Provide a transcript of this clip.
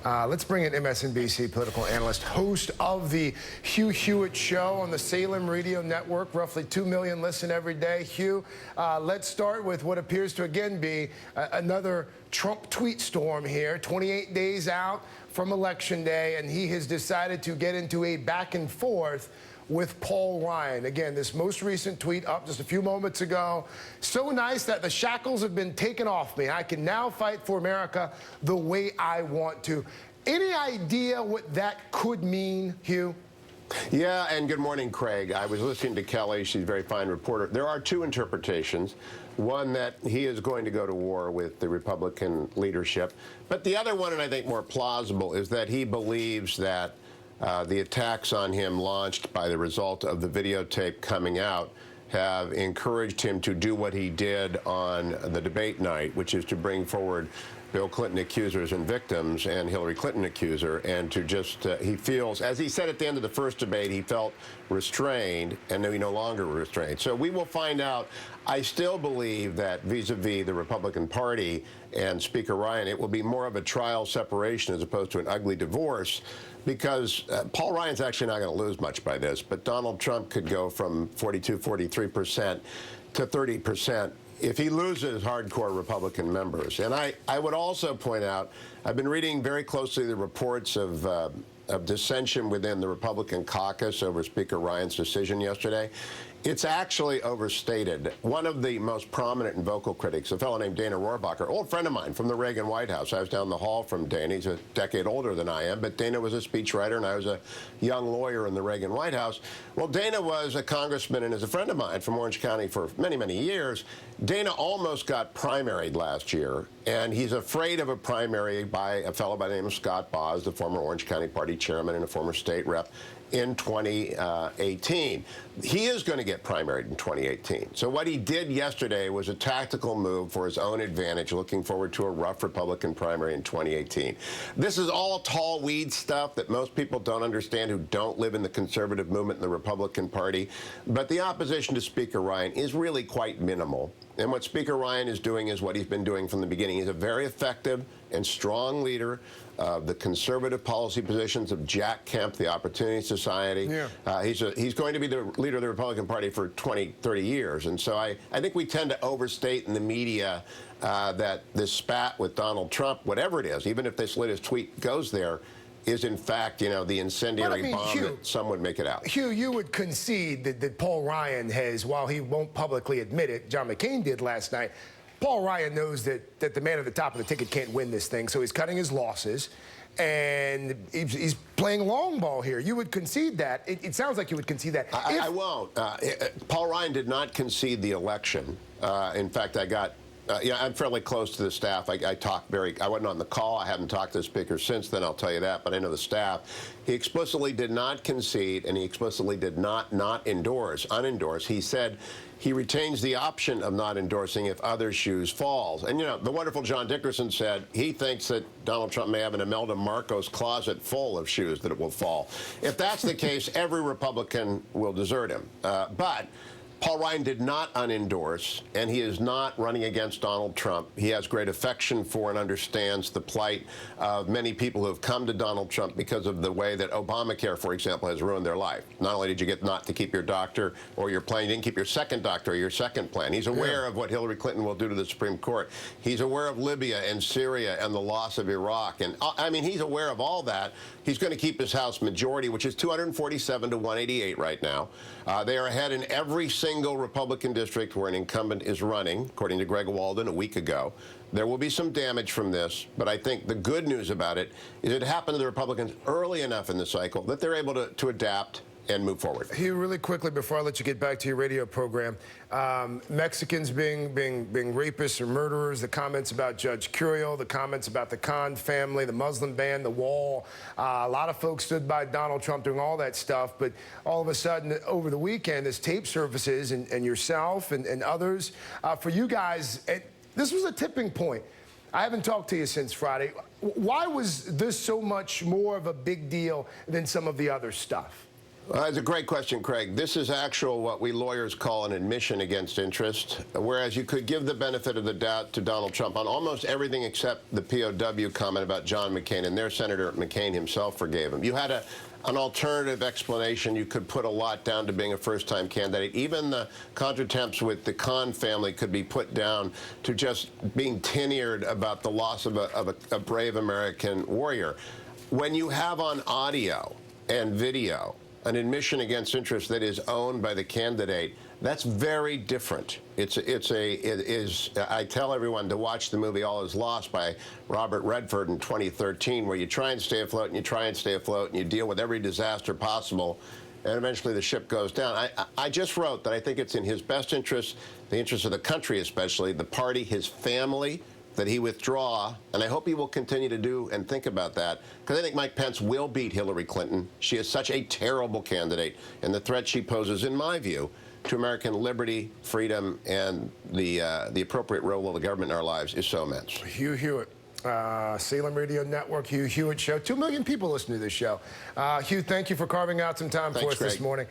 Let's bring in MSNBC political analyst, host of the Hugh Hewitt Show on the Salem Radio Network. Roughly 2 million listen every day. Hugh, let's start with what appears to again be another Trump tweet storm here. 28 days out from Election Day, and he has decided to get into a back and forth with Paul Ryan. Again, this most recent tweet up just a few moments ago. So nice that the shackles have been taken off me. I can now fight for America the way I want to. Any idea what that could mean, Hugh? Yeah, and good morning, Craig. I was listening to Kelly. She's a very fine reporter. There are two interpretations. One, that he is going to go to war with the Republican leadership. But the other one, and I think more plausible, is that he believes that the attacks on him launched by the result of the videotape coming out have encouraged him to do what he did on the debate night, which is to bring forward Bill Clinton accusers and victims and Hillary Clinton accuser, and to just, he feels, as he said at the end of the first debate, he felt restrained, and he no longer restrained. So we will find out. I still believe that vis-a-vis the Republican Party and Speaker Ryan, it will be more of a trial separation as opposed to an ugly divorce, because Paul Ryan's actually not going to lose much by this, but Donald Trump could go from 42, 43% to 30%. if he loses hardcore Republican members. And I would also point out, I've been reading very closely the reports of dissension within the Republican caucus over Speaker Ryan's decision yesterday. It's actually overstated. One of the most prominent and vocal critics, a fellow named Dana Rohrabacher, old friend of mine from the Reagan White House. I was down the hall from Dana. He's a decade older than I am, but Dana was a speechwriter and I was a young lawyer in the Reagan White House. Well, Dana was a congressman and is a friend of mine from Orange County for many, many years. Dana almost got primaried last year, and he's afraid of a primary by a fellow by the name of Scott Boz, the former Orange County Party chairman and a former state rep, in 2018. He is going to get primaried in 2018. So what he did yesterday was a tactical move for his own advantage, looking forward to a rough Republican primary in 2018. This is all tall weed stuff that most people don't understand who don't live in the conservative movement in the Republican Party. But the opposition to Speaker Ryan is really quite minimal. And what Speaker Ryan is doing is what he's been doing from the beginning. He's a very effective and strong leader of the conservative policy positions of Jack Kemp, the Opportunity Society. Yeah. He's going to be the leader of the Republican Party for 20, 30 years. And so I think we tend to overstate in the media that this spat with Donald Trump, whatever it is, even if this latest tweet goes there, is in fact, you know, the incendiary bomb Hugh, that some would make it out. Hugh, you would concede that Paul Ryan has, while he won't publicly admit it, John McCain did last night, Paul Ryan knows that the man at the top of the ticket can't win this thing, so he's cutting his losses, and he's playing long ball here. You would concede that. It sounds like you would concede that. I won't. Paul Ryan did not concede the election. In fact, yeah, I'm fairly close to the staff. I wasn't on the call. I haven't talked to the speaker since then, I'll tell you that, but I know the staff. He explicitly did not concede, and he explicitly did not unendorse. He said he retains the option of not endorsing if other shoes falls. And, you know, the wonderful John Dickerson said he thinks that Donald Trump may have an Imelda Marcos closet full of shoes that it will fall. If that's the case, every Republican will desert him. But Paul Ryan did not unendorse, and he is not running against Donald Trump. He has great affection for and understands the plight of many people who have come to Donald Trump because of the way that Obamacare, for example, has ruined their life. Not only did you get not to keep your doctor or your plan, you didn't keep your second doctor or your second plan. He's aware of what Hillary Clinton will do to the Supreme Court. He's aware of Libya and Syria and the loss of Iraq. And I mean, he's aware of all that. He's going to keep his House majority, which is 247 to 188 right now. They are ahead in every single Republican district where an incumbent is running, according to Greg Walden a week ago. There will be some damage from this, but I think the good news about it is it happened to the Republicans early enough in the cycle that they're able to adapt and move forward. Hugh, really quickly before I let you get back to your radio program, Mexicans being rapists or murderers, the comments about Judge Curiel, the comments about the Khan family, the Muslim ban, the wall. A lot of folks stood by Donald Trump doing all that stuff, but all of a sudden over the weekend, this tape surfaces and yourself and others. For you guys, this was a tipping point. I haven't talked to you since Friday. Why was this so much more of a big deal than some of the other stuff? It's a great question, Craig. This is what we lawyers call an admission against interest, whereas you could give the benefit of the doubt to Donald Trump on almost everything except the POW comment about John McCain, and their Senator McCain himself forgave him. You had an alternative explanation. You could put a lot down to being a first-time candidate. Even the contretemps with the Khan family could be put down to just being tin-eared about the loss of a brave American warrior. When you have on audio and video an admission against interest that is owned by the candidate, that's very different. I tell everyone to watch the movie All Is Lost by Robert Redford in 2013, where you try and stay afloat and you try and stay afloat and you deal with every disaster possible, and eventually the ship goes down. I just wrote that I think it's in his best interest, the interest of the country especially, the party, his family, that he withdraw, and I hope he will continue to do and think about that, because I think Mike Pence will beat Hillary Clinton. She is such a terrible candidate, and the threat she poses, in my view, to American liberty, freedom, and the appropriate role of the government in our lives is so immense. Hugh Hewitt, Salem Radio Network, Hugh Hewitt Show. 2 million people listen to this show. Hugh, thank you for carving out some time for us this morning.